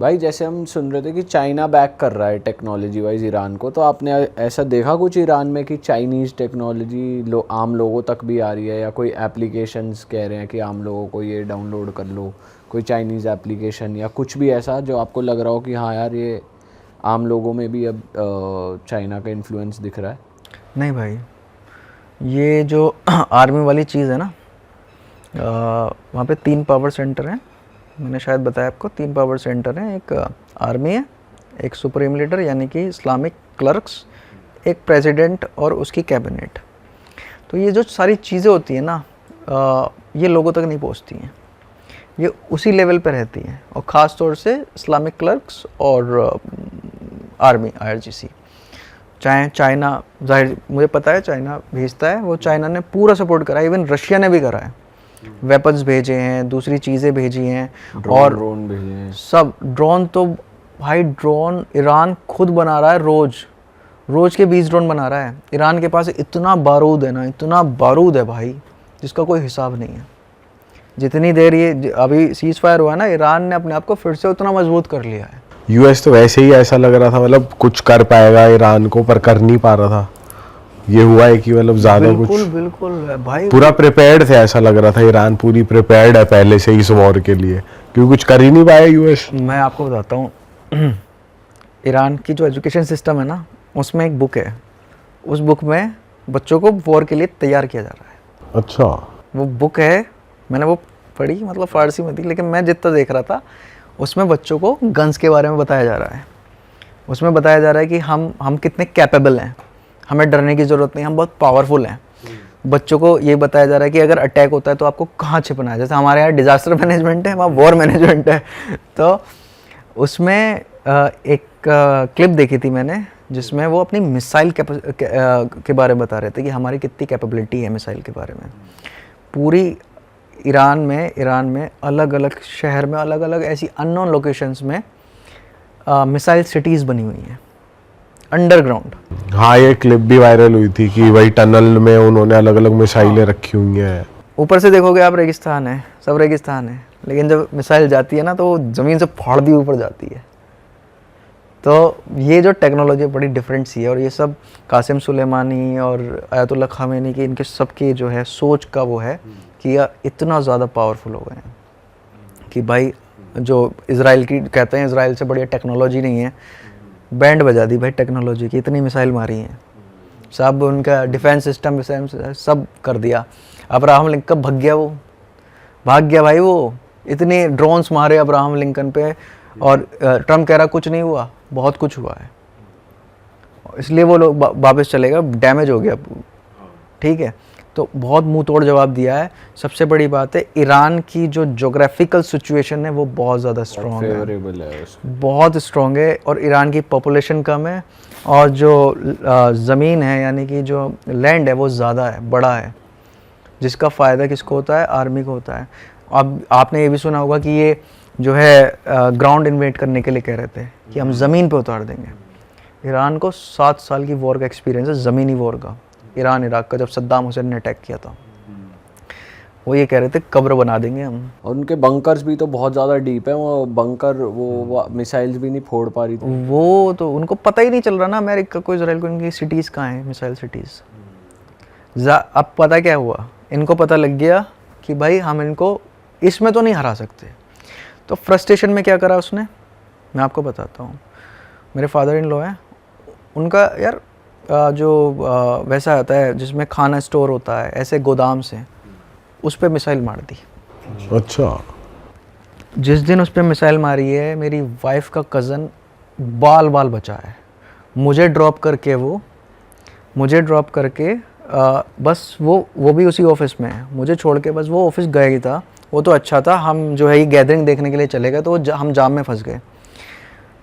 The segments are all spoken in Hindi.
भाई जैसे हम सुन रहे थे कि चाइना बैक कर रहा है टेक्नोलॉजी वाइज ईरान को, तो आपने ऐसा देखा कुछ ईरान में कि चाइनीज़ टेक्नोलॉजी आम लोगों तक भी आ रही है, या कोई एप्लीकेशंस कह रहे हैं कि आम लोगों को ये डाउनलोड कर लो, कोई चाइनीज़ एप्लीकेशन या कुछ भी ऐसा जो आपको लग रहा हो कि हाँ यार ये आम लोगों में भी अब चाइना का इन्फ्लुएंस दिख रहा है? नहीं भाई, ये जो आर्मी वाली चीज़ है ना, वहाँ पे 3 पावर सेंटर हैं। मैंने शायद बताया आपको, 3 पावर सेंटर हैं। एक आर्मी है, एक सुप्रीम लीडर यानी कि इस्लामिक क्लर्क्स, एक प्रेसिडेंट और उसकी कैबिनेट। तो ये जो सारी चीज़ें होती हैं ना, ये लोगों तक नहीं पहुँचती हैं, ये उसी लेवल पे रहती हैं। और ख़ास तौर से इस्लामिक क्लर्क्स और आर्मी IRGC। चाहे चाइना, जाहिर मुझे पता है चाइना भेजता है, वो चाइना ने पूरा सपोर्ट करा है, इवन रशिया ने भी करा है। वेपन्स भेजे हैं, दूसरी चीज़ें भेजी हैं, और ड्रोन भेजे हैं सब। ड्रोन तो भाई, ड्रोन ईरान खुद बना रहा है, रोज़ के 20 ड्रोन बना रहा है। ईरान के पास इतना बारूद है ना, इतना बारूद है भाई, जिसका कोई हिसाब नहीं है। जितनी देर ये अभी सीज़ फायर हुआ है ना, ईरान ने अपने आप को फिर से उतना मजबूत कर लिया है। यूएस तो वैसे ही ऐसा लग रहा था मतलब कुछ कर पाएगा ईरान को, पर कर नहीं पा रहा था। ये हुआ है कि मतलब ज़्यादा कुछ बिल्कुल भाई, पूरा प्रिपेयर्ड थे, ऐसा लग रहा था ईरान पूरी प्रिपेयर्ड है पहले से ही इस वॉर के लिए, क्योंकि कुछ कर ही नहीं पाया यूएस। मैं आपको बताता हूँ ईरान की जो एजुकेशन सिस्टम है ना, उसमें एक बुक है, उस बुक में बच्चों को वॉर के लिए तैयार किया जा रहा है। अच्छा, वो बुक है, मैंने वो पढ़ी, मतलब फ़ारसी में थी, लेकिन मैं जितना देख रहा था उसमें बच्चों को गन्स के बारे में बताया जा रहा है। उसमें बताया जा रहा है कि हम कितने कैपेबल हैं, हमें डरने की ज़रूरत नहीं, हम बहुत पावरफुल हैं। बच्चों को ये बताया जा रहा है कि अगर अटैक होता है तो आपको कहाँ छिपना है। जैसे हमारे यहाँ डिज़ास्टर मैनेजमेंट है, वहाँ वॉर मैनेजमेंट है। तो उसमें एक क्लिप देखी थी मैंने, जिसमें वो अपनी मिसाइल के बारे में बता रहे थे कि हमारी कितनी कैपेबिलिटी है मिसाइल के बारे में। पूरी ईरान में अलग अलग शहर में, अलग अलग ऐसी अननोन लोकेशंस में मिसाइल सिटीज़ बनी हुई हैं अंडरग्राउंड। हाँ ये क्लिप भी वायरल हुई थी कि वही टनल में उन्होंने अलग अलग मिसाइलें रखी हुई हैं। ऊपर से देखोगे आप, रेगिस्तान है, सब रेगिस्तान है, लेकिन जब मिसाइल जाती है ना, तो वो ज़मीन से फाड़ दी ऊपर जाती है। तो ये जो टेक्नोलॉजी बड़ी डिफरेंट सी है, और ये सब कासिम सुलेमानी और आयतुल्लाह खामेनी की, इनके सबकी जो है सोच का वो है कि यह इतना ज़्यादा पावरफुल हो गए हैं कि भाई, जो इज़राइल की कहते हैं इज़राइल से बढ़िया टेक्नोलॉजी नहीं है, बैंड बजा दी भाई टेक्नोलॉजी की, इतनी मिसाइल मारी हैं, सब उनका डिफेंस सिस्टम सब कर दिया। अब्राहम लिंकन भाग गया भाई, वो इतने ड्रोन्स मारे अब्राहम लिंकन पे, और ट्रम्प कह रहा कुछ नहीं हुआ, बहुत कुछ हुआ है, इसलिए वो लोग वापस चलेगा, डैमेज हो गया, ठीक है। तो बहुत मुंह तोड़ जवाब दिया है। सबसे बड़ी बात है, ईरान की जो जोग्राफिकल सिचुएशन है वो बहुत ज़्यादा स्ट्रॉन्ग है, बहुत स्ट्रॉन्ग है, और ईरान की पॉपुलेशन कम है, और जो ज़मीन है यानी कि जो लैंड है वो ज़्यादा है, बड़ा है, जिसका फ़ायदा किसको होता है? आर्मी को होता है। अब आपने ये भी सुना होगा कि ये जो है ग्राउंड इन्वेड करने के लिए कह रहे थे कि हम ज़मीन पे उतार देंगे। ईरान को 7 साल की वॉर का एक्सपीरियंस है, ज़मीनी वॉर का, ईरान इराक का, जब सद्दाम हुसैन ने अटैक किया था। वो ये कह रहे थे कब्र बना देंगे हम। और उनके बंकर्स भी तो बहुत ज़्यादा डीप है, वो बंकर, वो मिसाइल्स भी नहीं फोड़ पा रही थी। वो तो उनको पता ही नहीं चल रहा ना, अमेरिका को, इजराइल को, इनकी सिटीज़ कहाँ हैं, मिसाइल सिटीज़। अब पता क्या हुआ, इनको पता लग गया कि भाई हम इनको इसमें तो नहीं हरा सकते। तो फ्रस्ट्रेशन में क्या करा उसने, मैं आपको बताता हूँ। मेरे फादर इन लॉ हैं, उनका यार जो वैसा आता है जिसमें खाना स्टोर होता है, ऐसे गोदाम से, उस पर मिसाइल मार दी। अच्छा, जिस दिन उस पर मिसाइल मारी है, मेरी वाइफ का कज़न बाल बचा है। मुझे ड्रॉप करके बस वो भी उसी ऑफिस में है, मुझे छोड़ के बस वो ऑफिस गया ही था। वो तो अच्छा था, हम जो है ये गैदरिंग देखने के लिए चले गए, तो हम जाम में फंस गए।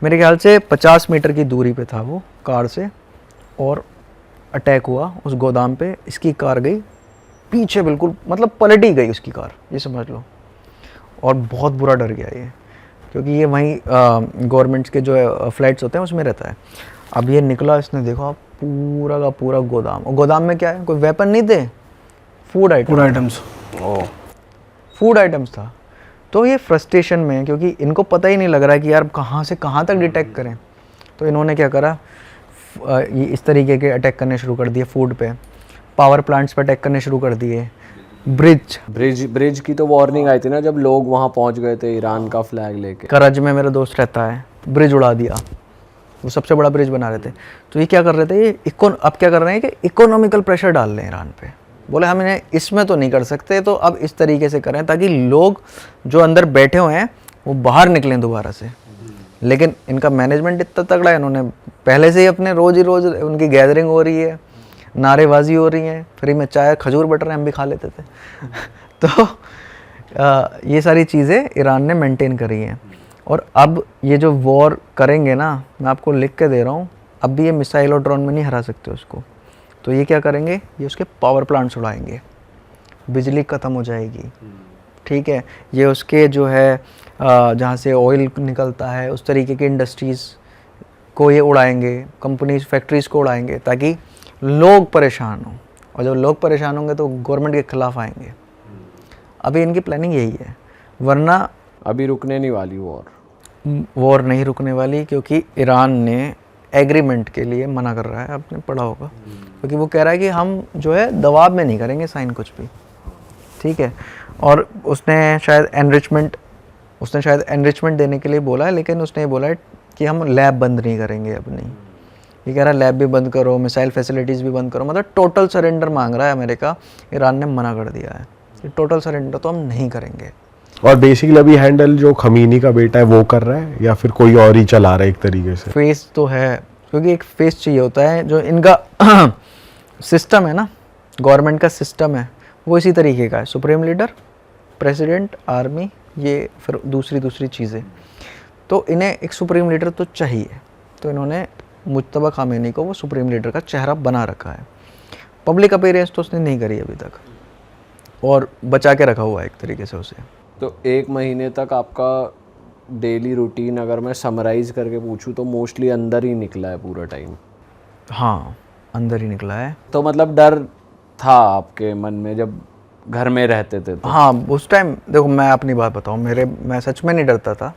मेरे ख्याल से 50 मीटर की दूरी पे था वो कार से, और अटैक हुआ उस गोदाम पे। इसकी कार गई पीछे, बिल्कुल मतलब पलट ही गई उसकी कार, ये समझ लो। और बहुत बुरा डर गया ये, क्योंकि ये वहीं गवर्नमेंट्स के जो फ्लैट्स होते हैं उसमें रहता है। अब ये निकला, इसने देखा पूरा का पूरा गोदाम, और गोदाम में क्या है, कोई वेपन नहीं थे, फूड आइटम्स था। तो ये फ्रस्ट्रेशन में है, क्योंकि इनको पता ही नहीं लग रहा है कि यार कहाँ से कहाँ तक डिटेक्ट करें। तो इन्होंने क्या करा, ये इस तरीके के अटैक करने शुरू कर दिए फूड पे, पावर प्लांट्स पे अटैक करने शुरू कर दिए, ब्रिज की तो वार्निंग आई थी ना जब लोग वहाँ पहुँच गए थे ईरान का फ्लैग लेके। करज में मेरा दोस्त रहता है, ब्रिज उड़ा दिया, वो सबसे बड़ा ब्रिज बना रहे थे। तो ये क्या कर रहे थे, ये अब क्या कर रहे हैं कि इकोनॉमिकल प्रेशर डाल रहे हैं ईरान पे। बोले हम इन्हें इसमें तो नहीं कर सकते, तो अब इस तरीके से करें ताकि लोग जो अंदर बैठे हुए हैं वो बाहर निकलें दोबारा से। लेकिन इनका मैनेजमेंट इतना तगड़ा है, इन्होंने पहले से ही अपने रोज़ ही रोज़ उनकी गैदरिंग हो रही है, नारेबाजी हो रही है, फ्री में चाय खजूर बटर हम भी खा लेते थे तो ये सारी चीज़ें ईरान ने मेंटेन करी हैं। और अब ये जो वॉर करेंगे ना, मैं आपको लिख के दे रहा हूँ, अब भी ये मिसाइल और ड्रोन में नहीं हरा सकते उसको। तो ये क्या करेंगे, ये उसके पावर प्लांट्स उड़ाएंगे, बिजली ख़त्म हो जाएगी, ठीक है। ये उसके जो है जहाँ से ऑयल निकलता है उस तरीके की इंडस्ट्रीज़ को ये उड़ाएंगे, कंपनीज फैक्ट्रीज़ को उड़ाएंगे, ताकि लोग परेशान हों। और जब लोग परेशान होंगे तो गवर्नमेंट के ख़िलाफ़ आएंगे। अभी इनकी प्लानिंग यही है, वरना अभी रुकने नहीं वाली वॉर नहीं रुकने वाली, क्योंकि ईरान ने एग्रीमेंट के लिए मना कर रहा है, आपने पढ़ा होगा, क्योंकि वो कह रहा है कि हम जो है दबाव में नहीं करेंगे साइन कुछ भी, ठीक है। और उसने शायद एनरिचमेंट देने के लिए बोला है, लेकिन उसने ये बोला है कि हम लैब बंद नहीं करेंगे अपनी। ये कह रहा है लैब भी बंद करो, मिसाइल फैसिलिटीज़ भी बंद करो, मतलब टोटल सरेंडर मांग रहा है अमेरिका। ईरान ने मना कर दिया है कि टोटल सरेंडर तो हम नहीं करेंगे। और बेसिकली अभी हैंडल जो खमीनी का बेटा है वो कर रहा है या फिर कोई और ही चला रहा है एक तरीके से? फेस तो है, क्योंकि एक फेस चाहिए होता है। जो इनका सिस्टम है ना, गवर्नमेंट का सिस्टम है, वो इसी तरीके का है, सुप्रीम लीडर, प्रेसिडेंट, आर्मी, ये फिर दूसरी चीज़ें। तो इन्हें एक सुप्रीम लीडर तो चाहिए, तो इन्होंने मुज्तबा खामेनी को वो सुप्रीम लीडर का चेहरा बना रखा है। पब्लिक अपीयरेंस तो उसने नहीं करी अभी तक, और बचा के रखा हुआ है एक तरीके से उसे। तो एक महीने तक आपका डेली रूटीन अगर मैं समराइज़ करके पूछूं तो मोस्टली अंदर ही निकला है पूरा टाइम? हाँ, अंदर ही निकला है। तो मतलब डर था आपके मन में जब घर में रहते थे तो? हाँ, उस टाइम देखो, मैं अपनी बात बताऊँ, मैं सच में नहीं डरता था।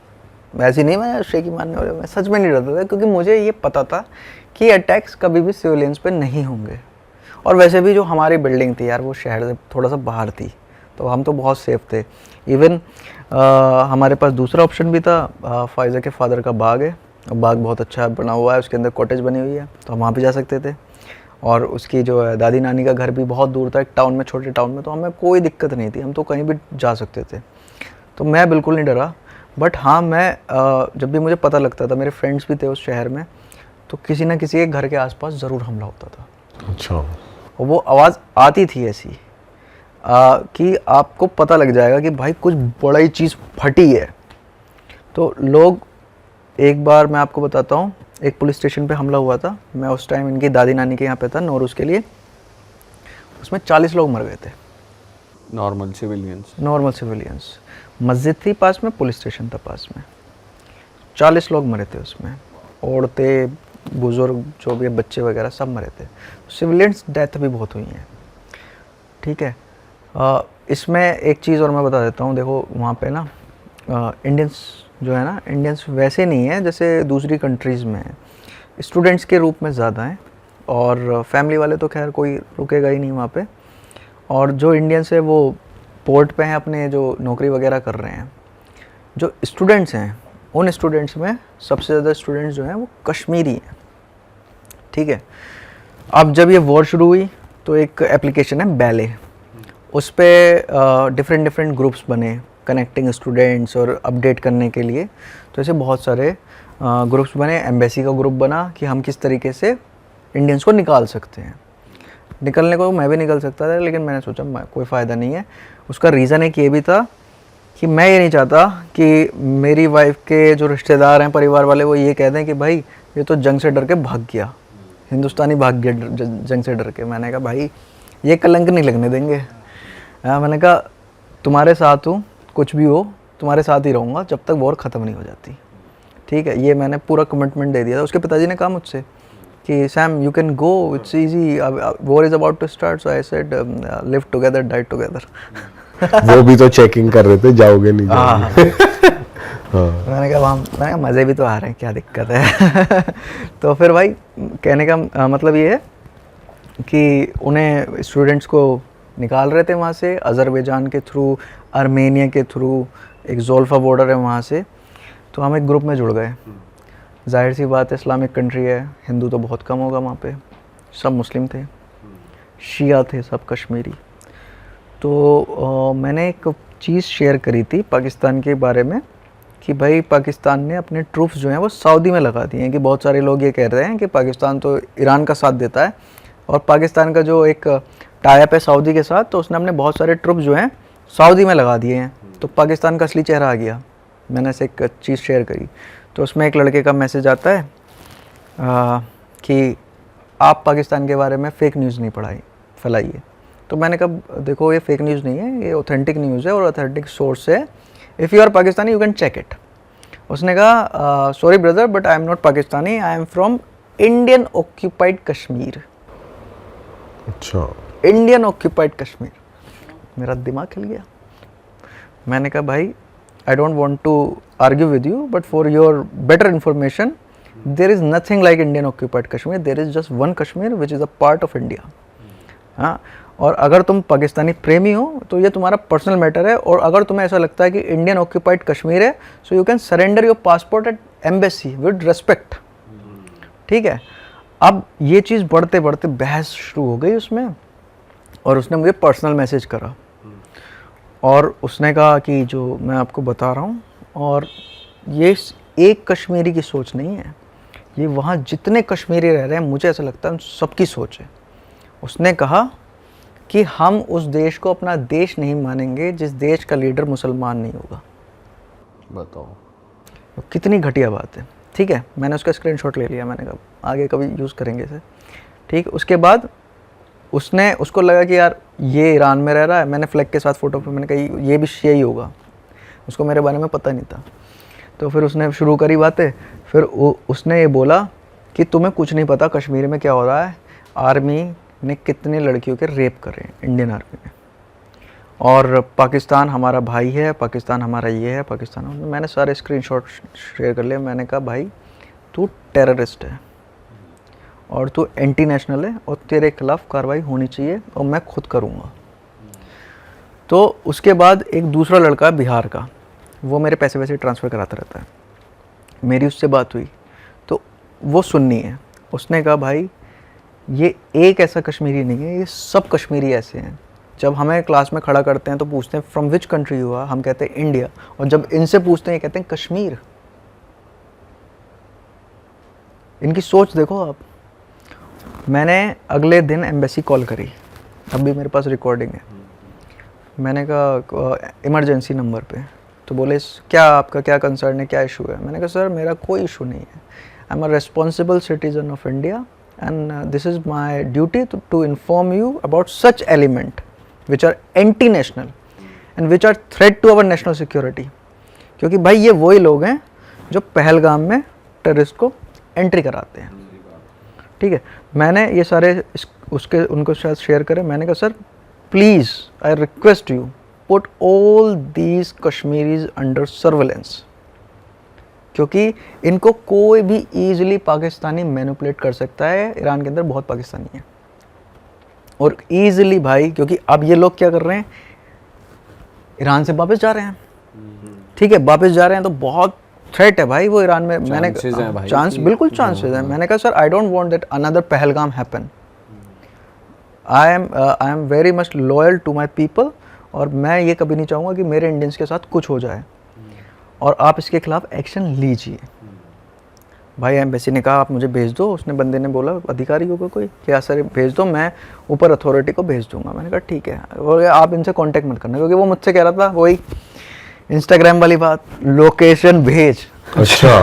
ऐसी नहीं मैं शेखी मारने वाले, मैं सच में नहीं डरता था, क्योंकि मुझे ये पता था कि अटैक्स कभी भी सिविलियंस पे नहीं होंगे। और वैसे भी जो हमारी बिल्डिंग थी यार, वो शहर से थोड़ा सा बाहर थी, तो हम तो बहुत सेफ थे। इवन हमारे पास दूसरा ऑप्शन भी था, फाइज़र के फादर का बाग है, बाग बहुत अच्छा बना हुआ है, उसके अंदर कॉटेज बनी हुई है, तो हम वहाँ पे जा सकते थे। और उसकी जो है दादी नानी का घर भी बहुत दूर था, एक टाउन में, छोटे टाउन में, तो हमें कोई दिक्कत नहीं थी, हम तो कहीं भी जा सकते थे। तो मैं बिल्कुल नहीं डरा। बट हाँ, मैं जब भी मुझे पता लगता था, मेरे फ्रेंड्स भी थे उस शहर में, तो किसी ना किसी के घर के आसपास ज़रूर हमला होता था। अच्छा। और वो आवाज़ आती थी ऐसी कि आपको पता लग जाएगा कि भाई कुछ बड़ा ही चीज़ फटी है। तो लोग, एक बार मैं आपको बताता हूँ, एक पुलिस स्टेशन पे हमला हुआ था, मैं उस टाइम इनकी दादी नानी के यहाँ पे था, नौरूज़ के लिए। उसमें 40 लोग मर गए थे, नॉर्मल सिविलियंस। मस्जिद थी पास में, पुलिस स्टेशन था पास में, 40 लोग मरे थे उसमें, औरतें, बुज़ुर्ग, जो भी बच्चे वगैरह सब मरे थे। सिविलियंस डेथ भी बहुत हुई हैं, ठीक है। इसमें एक चीज़ और मैं बता देता हूँ, देखो वहाँ पे ना इंडियंस जो है ना, इंडियंस वैसे नहीं है जैसे दूसरी कंट्रीज़ में है, स्टूडेंट्स के रूप में ज़्यादा हैं, और फैमिली वाले तो खैर कोई रुकेगा ही नहीं वहाँ पे। और जो इंडियंस है वो पोर्ट पे हैं, अपने जो नौकरी वगैरह कर रहे हैं। जो स्टूडेंट्स हैं, उन स्टूडेंट्स में सबसे ज़्यादा स्टूडेंट्स जो हैं वो कश्मीरी हैं, ठीक है। अब जब ये वॉर शुरू हुई तो एक एप्लीकेशन है बैले, उस पर डिफरेंट ग्रुप्स बने कनेक्टिंग स्टूडेंट्स और अपडेट करने के लिए। तो ऐसे बहुत सारे ग्रुप्स बने, एम्बेसी का ग्रुप बना कि हम किस तरीके से इंडियंस को निकाल सकते हैं। निकलने को मैं भी निकल सकता था, लेकिन मैंने सोचा कोई फ़ायदा नहीं है। उसका रीज़न एक ये भी था कि मैं ये नहीं चाहता कि मेरी वाइफ के जो रिश्तेदार हैं, परिवार वाले, वो ये कह दें कि भाई ये तो जंग से डर के भाग गया, हिंदुस्तानी भाग गया जंग से डर के। मैंने कहा भाई ये कलंक नहीं लगने देंगे। मैंने कहा तुम्हारे साथ हूँ, कुछ भी हो तुम्हारे साथ ही रहूँगा जब तक वॉर ख़त्म नहीं हो जाती, ठीक है। ये मैंने पूरा कमिटमेंट दे दिया था। उसके पिताजी ने कहा मुझसे कि Sam you can go, it's easy, war is about to start, so I said live together die together. वो भी तो चेकिंग कर रहे थे, जाओगे नहीं जाओगे। मैंने कहा मज़े भी तो आ रहे हैं, क्या दिक्कत है। तो फिर भाई कहने का मतलब ये है कि उन्हें स्टूडेंट्स को निकाल रहे थे वहाँ से, अज़रबैजान के थ्रू, आर्मेनिया के थ्रू, एक ज़ोल्फा बॉर्डर है वहाँ से। तो हम एक ग्रुप में जुड़ गए। जाहिर सी बात है, इस्लामिक कंट्री है, हिंदू तो बहुत कम होगा वहाँ पे, सब मुस्लिम थे, शिया थे सब कश्मीरी। तो मैंने एक चीज़ शेयर करी थी पाकिस्तान के बारे में कि भाई पाकिस्तान ने अपने ट्रूप्स जो हैं वो सऊदी में लगा दिए हैं। कि बहुत सारे लोग ये कह रहे हैं कि पाकिस्तान तो ईरान का साथ देता है और पाकिस्तान का जो एक टाइप है सऊदी के साथ, तो उसने अपने बहुत सारे ट्रूप्स जो हैं सऊदी में लगा दिए हैं। तो पाकिस्तान का असली चेहरा आ गया। मैंने ऐसे एक चीज़ शेयर करी, तो उसमें एक लड़के का मैसेज आता है कि आप पाकिस्तान के बारे में फ़ेक न्यूज़ नहीं फैलाइए। तो मैंने कहा देखो ये फेक न्यूज़ नहीं है, ये ऑथेंटिक न्यूज़ है और ऑथेंटिक सोर्स है। If you are Pakistani you can check it. उसने कहा sorry brother but I am not Pakistani, I am from Indian occupied Kashmir. अच्छा, इंडियन ऑक्यूपाइड कश्मीर। मेरा दिमाग हिल गया। मैंने कहा भाई I don't want to argue with you but for your better information there is nothing like Indian occupied Kashmir, there is just one Kashmir which is a part of India. हाँ, और अगर तुम पाकिस्तानी प्रेमी हो तो ये तुम्हारा पर्सनल मैटर है, और अगर तुम्हें ऐसा लगता है कि इंडियन ऑक्यूपाइड कश्मीर है so you can surrender your passport at embassy with respect. ठीक है। अब ये चीज़ बढ़ते बढ़ते बहस शुरू हो गई उसमें, और उसने मुझे पर्सनल मैसेज करा और उसने कहा कि जो मैं आपको बता रहा हूँ, और ये एक कश्मीरी की सोच नहीं है, ये वहाँ जितने कश्मीरी रह रहे हैं मुझे ऐसा लगता है सबकी सोच है। उसने कहा कि हम उस देश को अपना देश नहीं मानेंगे जिस देश का लीडर मुसलमान नहीं होगा। बताओ तो कितनी घटिया बात है। ठीक है, मैंने उसका स्क्रीनशॉट ले लिया, मैंने कहा आगे कभी यूज़ करेंगे इसे। ठीक, उसके बाद उसको लगा कि यार ये ईरान में रह रहा है, मैंने फ्लैग के साथ फ़ोटो पे मैंने कहा ये भी यही होगा, उसको मेरे बारे में पता नहीं था। तो फिर उसने शुरू करी बातें। फिर उसने ये बोला कि तुम्हें कुछ नहीं पता कश्मीर में क्या हो रहा है, आर्मी ने कितने लड़कियों के रेप करे इंडियन आर्मी में, और पाकिस्तान हमारा भाई है, पाकिस्तान हमारा ये है, पाकिस्तान। मैंने सारे स्क्रीनशॉट शेयर कर लिए। मैंने कहा भाई तू टेररिस्ट है और तू एंटी नेशनल है और तेरे खिलाफ कार्रवाई होनी चाहिए और मैं खुद करूँगा। तो उसके बाद एक दूसरा लड़का बिहार का, वो मेरे पैसे वैसे ट्रांसफ़र कराता रहता है, मेरी उससे बात हुई तो वो सुन्नी है। उसने कहा भाई ये एक ऐसा कश्मीरी नहीं है, ये सब कश्मीरी ऐसे हैं। जब हमें क्लास में खड़ा करते हैं तो पूछते हैं from which country you are, हम कहते हैं इंडिया, और जब इनसे पूछते हैं ये कहते हैं कश्मीर। इनकी सोच देखो आप। मैंने अगले दिन एम्बेसी कॉल करी, अभी मेरे पास रिकॉर्डिंग है। मैंने कहा इमरजेंसी नंबर पे, तो बोले क्या आपका क्या कंसर्न है, क्या इशू है। मैंने कहा सर मेरा कोई इशू नहीं है, I am a responsible citizen of India and this is my duty to inform you about such element which are anti-national and which are threat to our national security। क्योंकि भाई ये वही लोग हैं जो पहलगाम में टेररिस्ट को एंट्री कराते हैं। ठीक है, मैंने ये सारे उनको शायद शेयर करें। मैंने कहा sir please I request you put all these Kashmiris under surveillance, क्योंकि इनको कोई भी ईजिली पाकिस्तानी मैनिपुलेट कर सकता है। ईरान के अंदर बहुत पाकिस्तानी हैं और ईजिली भाई, क्योंकि अब ये लोग क्या कर रहे हैं, ईरान से वापस जा रहे हैं। ठीक है, वापस जा रहे हैं तो बहुत थ्रेट है भाई वो ईरान में। मैंने चांस बिल्कुल चांसेस है। मैंने कहा sir I don't want that another Pahalgam happen. I am very much loyal to my people, और मैं ये कभी नहीं चाहूँगा कि मेरे इंडियंस के साथ कुछ हो जाए, और आप इसके खिलाफ एक्शन लीजिए। भाई एम्बेसी ने कहा आप मुझे भेज दो। उसने बंदे ने बोला अधिकारी होगा कोई, क्या सर भेज दो, मैं ऊपर अथॉरिटी को भेज दूंगा। मैंने कहा ठीक है, और आप इनसे कांटेक्ट मत करना, क्योंकि वो मुझसे कह रहा था वही इंस्टाग्राम वाली बात, लोकेशन भेज। अच्छा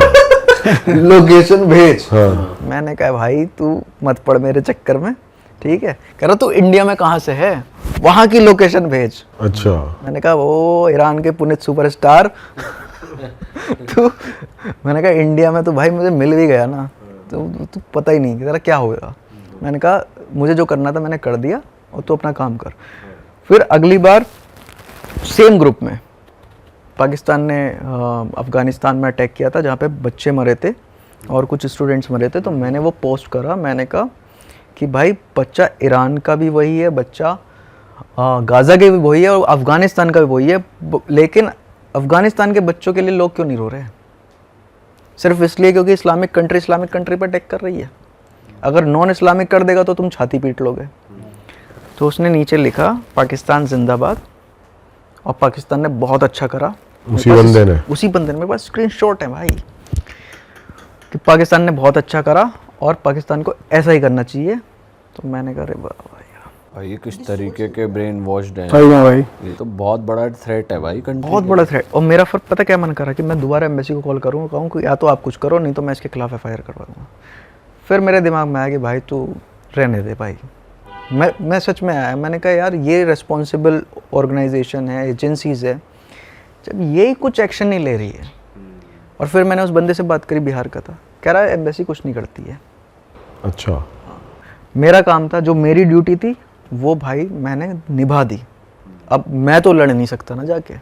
लोकेशन भेज। हाँ। मैंने कहा भाई तू मत पड़ मेरे चक्कर में। ठीक है, कह रहा तू इंडिया में कहाँ से है, वहाँ की लोकेशन भेज। अच्छा, मैंने कहा वो ईरान के पुनीत सुपरस्टार तो मैंने कहा इंडिया में तो भाई मुझे मिल भी गया ना, तो पता ही नहीं कि तेरा क्या होगा। मैंने कहा मुझे जो करना था मैंने कर दिया और तू अपना काम कर। फिर अगली बार सेम ग्रुप में पाकिस्तान ने अफ़गानिस्तान में अटैक किया था, जहाँ पे बच्चे मरे थे और कुछ स्टूडेंट्स मरे थे। तो मैंने वो पोस्ट करा, मैंने कहा कि भाई बच्चा ईरान का भी वही है, बच्चा गाज़ा के भी वही है और अफ़गानिस्तान का भी वही है, लेकिन अफ़गानिस्तान के बच्चों के लिए लोग क्यों नहीं रो रहे हैं? सिर्फ इसलिए क्योंकि इस्लामिक कंट्री पर अटैक कर रही है। अगर नॉन इस्लामिक कर देगा तो तुम छाती पीट लोगे। तो उसने नीचे लिखा पाकिस्तान जिंदाबाद, और पाकिस्तान ने बहुत अच्छा करा। उसी बंदे ने मेरे पास स्क्रीनशॉट है भाई, कि पाकिस्तान ने बहुत अच्छा करा और पाकिस्तान को ऐसा ही करना चाहिए। तो मैंने कहा अरे वाह भाई ये किस तरीके के ब्रेन वॉश्ड हैं भाई, ये तो बहुत बड़ा थ्रेट है भाई, कंट्री बहुत बड़ा थ्रेट। और मेरा फिर पता क्या मन करा कि मैं दोबारा एम्बेसी को कॉल करूँ, कहूँ कि या तो आप कुछ करो, नहीं तो मैं इसके खिलाफ FIR करवा दूँगा। फिर मेरे दिमाग में आया कि भाई तू रहने दे भाई। मैं सच में आया, मैंने कहा यार ये रिस्पॉन्सिबल ऑर्गेनाइजेशन है, एजेंसीज़ है, जब यही कुछ एक्शन नहीं ले रही है। और फिर मैंने उस बंदे से बात करी, बिहार का था, कह रहा है एम्बेसी कुछ नहीं करती है। अच्छा, मेरा काम था, जो मेरी ड्यूटी थी वो भाई मैंने निभा दी। अब मैं तो लड़ नहीं सकता ना जाके,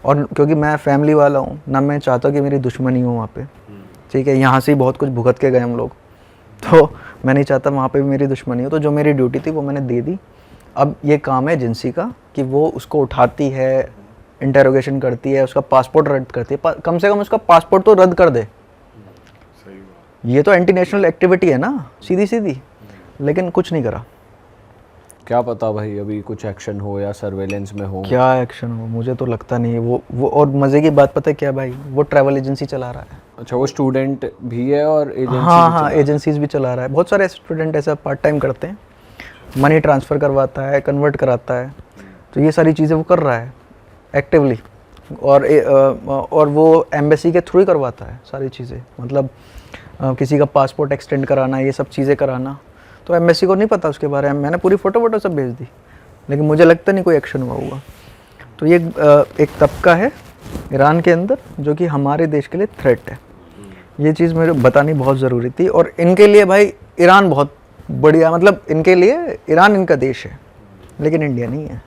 और क्योंकि मैं फैमिली वाला हूँ ना, मैं चाहता कि मेरी दुश्मनी हो वहाँ पे, ठीक है। यहाँ से ही बहुत कुछ भुगत के गए हम लोग, तो मैं नहीं चाहता वहाँ पे भी मेरी दुश्मनी हो। तो जो मेरी ड्यूटी थी वो मैंने दे दी। अब ये काम है एजेंसी का कि वो उसको उठाती है, इंटेरोगेशन करती है, उसका पासपोर्ट रद्द करती है। कम से कम उसका पासपोर्ट तो रद्द कर दे। ये तो एंटी नेशनल एक्टिविटी है ना, सीधी सीधी, लेकिन कुछ नहीं करा। क्या पता भाई अभी कुछ एक्शन हो या सर्वेलेंस में हो। क्या एक्शन हो मुझे तो लगता नहीं है। वो और मज़े की बात पता है क्या भाई, वो ट्रैवल एजेंसी चला रहा है। अच्छा, वो स्टूडेंट भी है और एजेंसी हाँ, एजेंसीज भी चला रहा है। बहुत सारे स्टूडेंट ऐसा पार्ट टाइम करते हैं, मनी ट्रांसफ़र करवाता है, कन्वर्ट कराता है। तो ये सारी चीज़ें वो कर रहा है एक्टिवली, और वो एम्बेसी के थ्रू ही करवाता है सारी चीज़ें। मतलब किसी का पासपोर्ट एक्सटेंड कराना, ये सब चीज़ें कराना, तो एम्बेसी को नहीं पता उसके बारे में। मैंने पूरी फ़ोटो सब भेज दी, लेकिन मुझे लगता नहीं कोई एक्शन हुआ होगा। तो ये एक तबका है ईरान के अंदर जो कि हमारे देश के लिए थ्रेट है। ये चीज़ मेरे बतानी बहुत ज़रूरी थी। और इनके लिए भाई ईरान बहुत बढ़िया, मतलब इनके लिए ईरान इनका देश है, लेकिन इंडिया नहीं है।